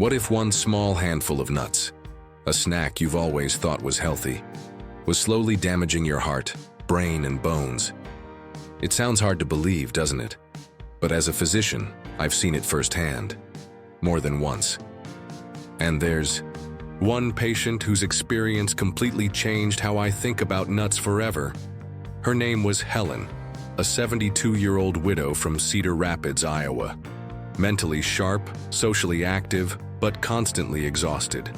What if one small handful of nuts, a snack you've always thought was healthy, was slowly damaging your heart, brain, and bones? It sounds hard to believe, doesn't it? But as a physician, I've seen it firsthand, more than once. And there's one patient whose experience completely changed how I think about nuts forever. Her name was Helen, a 72-year-old widow from Cedar Rapids, Iowa. Mentally sharp, socially active, but constantly exhausted.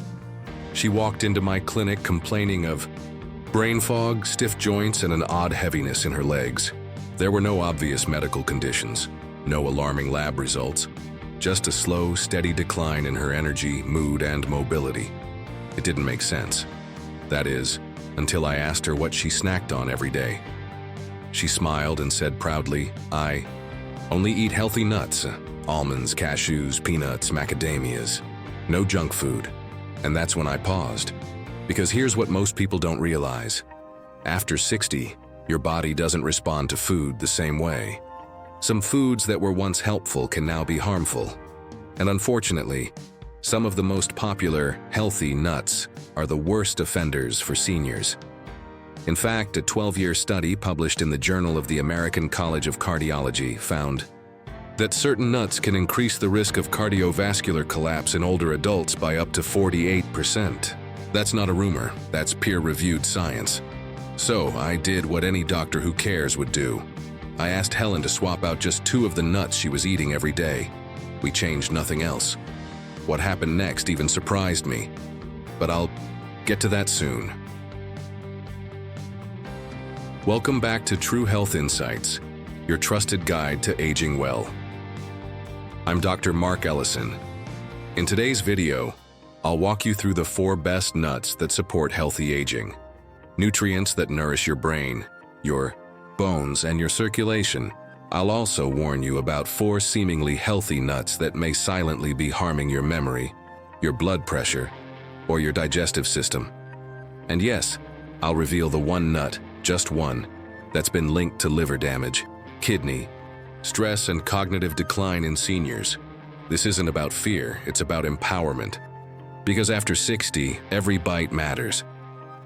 She walked into my clinic complaining of brain fog, stiff joints, and an odd heaviness in her legs. There were no obvious medical conditions, no alarming lab results, just a slow, steady decline in her energy, mood, and mobility. It didn't make sense. That is, until I asked her what she snacked on every day. She smiled and said proudly, "I only eat healthy nuts, almonds, cashews, peanuts, macadamias, no junk food." And that's when I paused. Because here's what most people don't realize. After 60, your body doesn't respond to food the same way. Some foods that were once helpful can now be harmful. And unfortunately, some of the most popular, healthy nuts are the worst offenders for seniors. In fact, a 12-year study published in the Journal of the American College of Cardiology found that certain nuts can increase the risk of cardiovascular collapse in older adults by up to 48%. That's not a rumor, that's peer-reviewed science. So I did what any doctor who cares would do. I asked Helen to swap out just 2 of the nuts she was eating every day. We changed nothing else. What happened next even surprised me, but I'll get to that soon. Welcome back to True Health Insights, your trusted guide to aging well. I'm Dr. Mark Ellison. In today's video, I'll walk you through the 4 best nuts that support healthy aging. Nutrients that nourish your brain, your bones, and your circulation. I'll also warn you about 4 seemingly healthy nuts that may silently be harming your memory, your blood pressure, or your digestive system. And yes, I'll reveal the one nut, just one, that's been linked to liver damage, kidney, stress, and cognitive decline in seniors. This isn't about fear, it's about empowerment. Because after 60, every bite matters.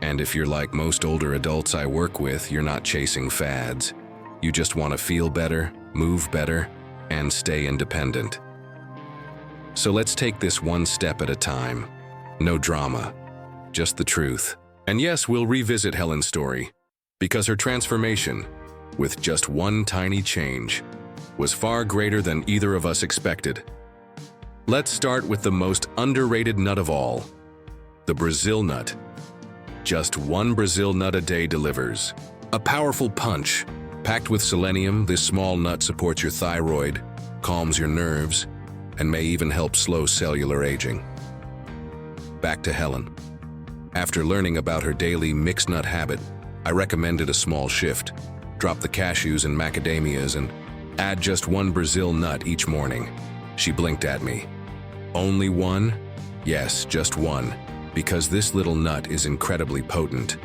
And if you're like most older adults I work with, you're not chasing fads. You just want to feel better, move better, and stay independent. So let's take this one step at a time. No drama, just the truth. And yes, we'll revisit Helen's story, because her transformation, with just one tiny change, was far greater than either of us expected. Let's start with the most underrated nut of all, the Brazil nut. Just 1 Brazil nut a day delivers a powerful punch. Packed with selenium, this small nut supports your thyroid, calms your nerves, and may even help slow cellular aging. Back to Helen. After learning about her daily mixed nut habit, I recommended a small shift. Drop the cashews and macadamias and add just 1 Brazil nut each morning. She blinked at me. Only 1? Yes, just 1, because this little nut is incredibly potent.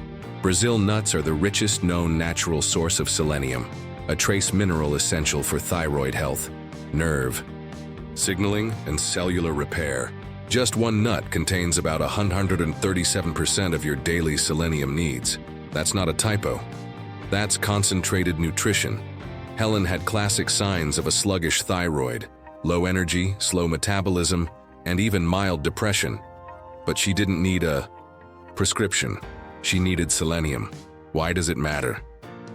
Brazil nuts are the richest known natural source of selenium, a trace mineral essential for thyroid health, nerve signaling, and cellular repair. Just 1 nut contains about 137% of your daily selenium needs. That's not a typo. That's concentrated nutrition. Helen had classic signs of a sluggish thyroid, low energy, slow metabolism, and even mild depression. But she didn't need a prescription. She needed selenium. Why does it matter?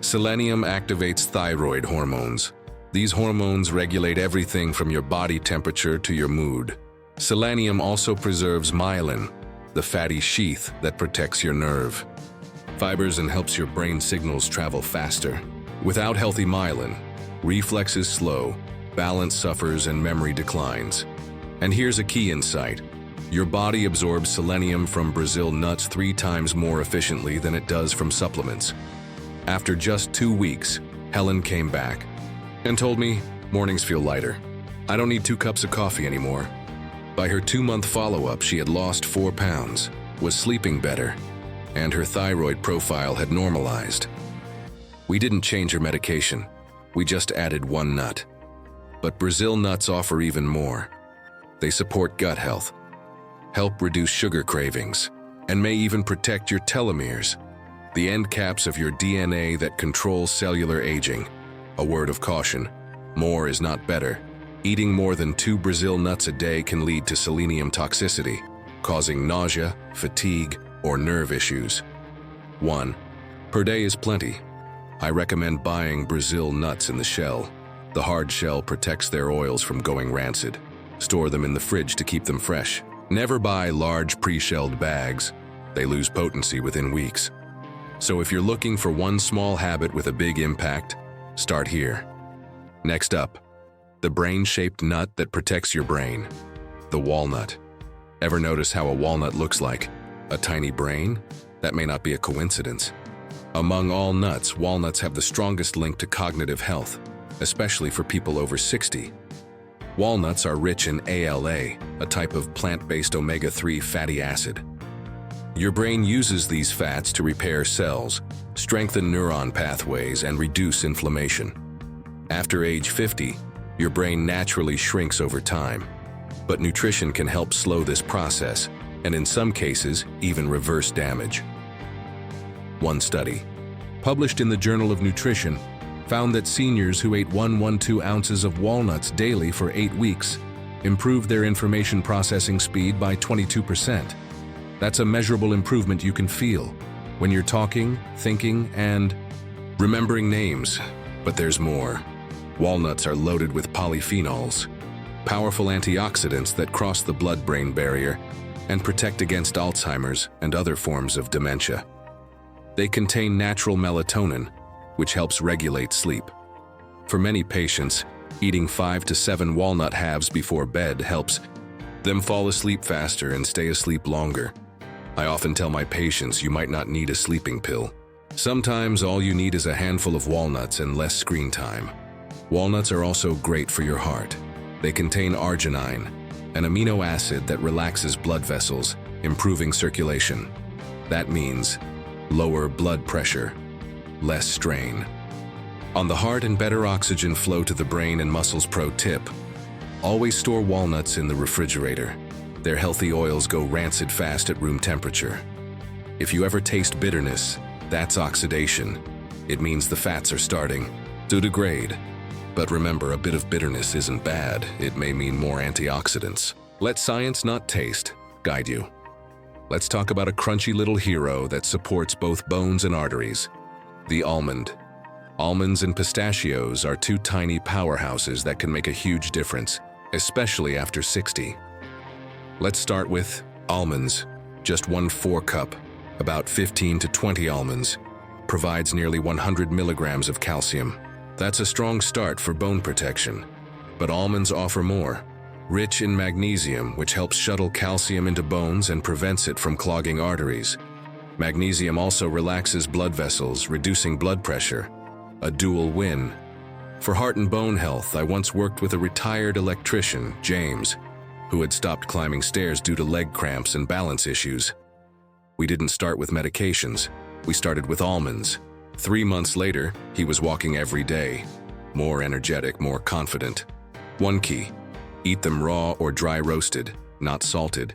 Selenium activates thyroid hormones. These hormones regulate everything from your body temperature to your mood. Selenium also preserves myelin, the fatty sheath that protects your nerve fibers and helps your brain signals travel faster. Without healthy myelin, reflexes slow, balance suffers, and memory declines. And here's a key insight. Your body absorbs selenium from Brazil nuts 3 times more efficiently than it does from supplements. After just 2 weeks, Helen came back and told me, "Mornings feel lighter. I don't need 2 cups of coffee anymore." By her 2-month follow-up, she had lost 4 pounds, was sleeping better, and her thyroid profile had normalized. We didn't change her medication. We just added 1 nut. But Brazil nuts offer even more. They support gut health, help reduce sugar cravings, and may even protect your telomeres, the end caps of your DNA that controls cellular aging. A word of caution: more is not better. Eating more than 2 Brazil nuts a day can lead to selenium toxicity, causing nausea, fatigue, or nerve issues. 1 per day is plenty. I recommend buying Brazil nuts in the shell. The hard shell protects their oils from going rancid. Store them in the fridge to keep them fresh. Never buy large pre-shelled bags. They lose potency within weeks. So if you're looking for one small habit with a big impact, start here. Next up, the brain-shaped nut that protects your brain, the walnut. Ever notice how a walnut looks like a tiny brain? That may not be a coincidence. Among all nuts, walnuts have the strongest link to cognitive health, especially for people over 60. Walnuts are rich in ALA, a type of plant-based omega-3 fatty acid. Your brain uses these fats to repair cells, strengthen neuron pathways, and reduce inflammation. After age 50, your brain naturally shrinks over time, but nutrition can help slow this process, and in some cases, even reverse damage. One study, published in the Journal of Nutrition, found that seniors who ate 112 ounces of walnuts daily for 8 weeks improved their information processing speed by 22%. That's a measurable improvement you can feel when you're talking, thinking, and remembering names. But there's more. Walnuts are loaded with polyphenols, powerful antioxidants that cross the blood-brain barrier and protect against Alzheimer's and other forms of dementia. They contain natural melatonin, which helps regulate sleep. For many patients, eating 5 to 7 walnut halves before bed helps them fall asleep faster and stay asleep longer. I often tell my patients you might not need a sleeping pill. Sometimes all you need is a handful of walnuts and less screen time. Walnuts are also great for your heart. They contain arginine, an amino acid that relaxes blood vessels, improving circulation. That means lower blood pressure, less strain on the heart, and better oxygen flow to the brain and muscles. Pro tip: always store walnuts in the refrigerator. Their healthy oils go rancid fast at room temperature. If you ever taste bitterness, that's oxidation. It means the fats are starting to degrade. But remember, a bit of bitterness isn't bad. It may mean more antioxidants. Let science, not taste, guide you. Let's talk about a crunchy little hero that supports both bones and arteries: the almond. Almonds and pistachios are 2 tiny powerhouses that can make a huge difference, especially after 60. Let's start with almonds. Just 1/4 cup, about 15 to 20 almonds, provides nearly 100 milligrams of calcium. That's a strong start for bone protection. But almonds offer more. Rich in magnesium, which helps shuttle calcium into bones and prevents it from clogging arteries. Magnesium also relaxes blood vessels, reducing blood pressure. A dual win. For heart and bone health, I once worked with a retired electrician, James, who had stopped climbing stairs due to leg cramps and balance issues. We didn't start with medications. We started with almonds. 3 months later, he was walking every day. More energetic, more confident. One key: eat them raw or dry roasted, not salted.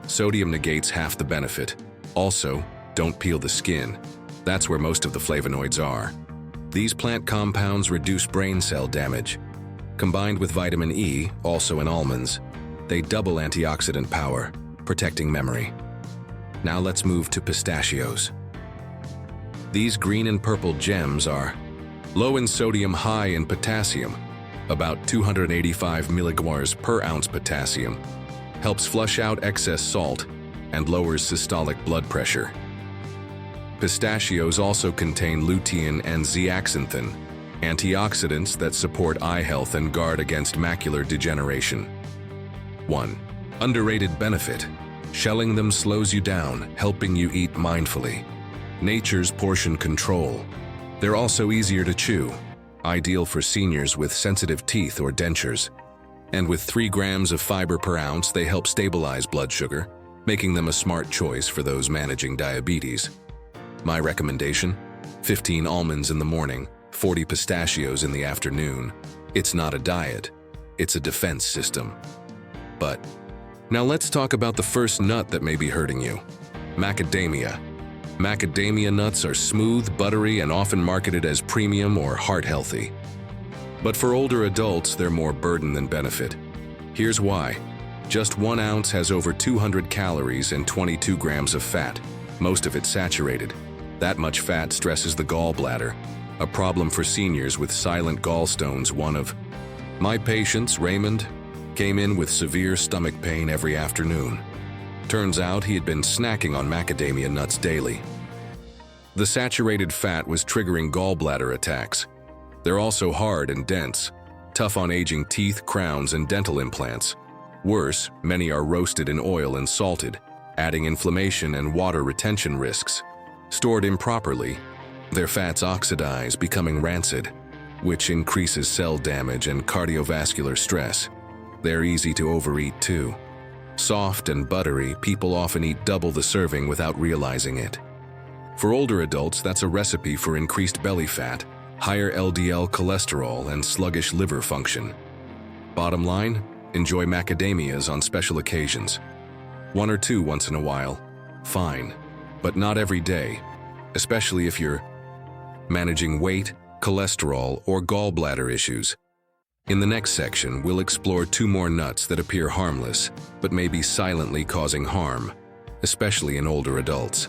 Sodium negates half the benefit. Also, don't peel the skin. That's where most of the flavonoids are. These plant compounds reduce brain cell damage. Combined with vitamin E, also in almonds, they double antioxidant power, protecting memory. Now let's move to pistachios. These green and purple gems are low in sodium, high in potassium, about 285 milligrams per ounce. Potassium helps flush out excess salt and lowers systolic blood pressure. Pistachios also contain lutein and zeaxanthin, antioxidants that support eye health and guard against macular degeneration. 1. Underrated benefit: shelling them slows you down, helping you eat mindfully. Nature's portion control. They're also easier to chew, ideal for seniors with sensitive teeth or dentures. And with 3 grams of fiber per ounce, they help stabilize blood sugar, making them a smart choice for those managing diabetes. My recommendation: 15 almonds in the morning, 40 pistachios in the afternoon. It's not a diet, it's a defense system. But Now let's talk about the first nut that may be hurting you: macadamia. Macadamia nuts are smooth, buttery, and often marketed as premium or heart-healthy. But for older adults, they're more burden than benefit. Here's why. Just 1 ounce has over 200 calories and 22 grams of fat, most of it saturated. That much fat stresses the gallbladder, a problem for seniors with silent gallstones. One of my patients, Raymond, came in with severe stomach pain every afternoon. Turns out he had been snacking on macadamia nuts daily. The saturated fat was triggering gallbladder attacks. They're also hard and dense, tough on aging teeth, crowns, and dental implants. Worse, many are roasted in oil and salted, adding inflammation and water retention risks. Stored improperly, their fats oxidize, becoming rancid, which increases cell damage and cardiovascular stress. They're easy to overeat too. Soft and buttery, people often eat double the serving without realizing it. For older adults, that's a recipe for increased belly fat, higher LDL cholesterol, and sluggish liver function. Bottom line, enjoy macadamias on special occasions. 1 or 2 once in a while, fine, but not every day, especially if you're managing weight, cholesterol, or gallbladder issues. In the next section, we'll explore 2 more nuts that appear harmless, but may be silently causing harm, especially in older adults.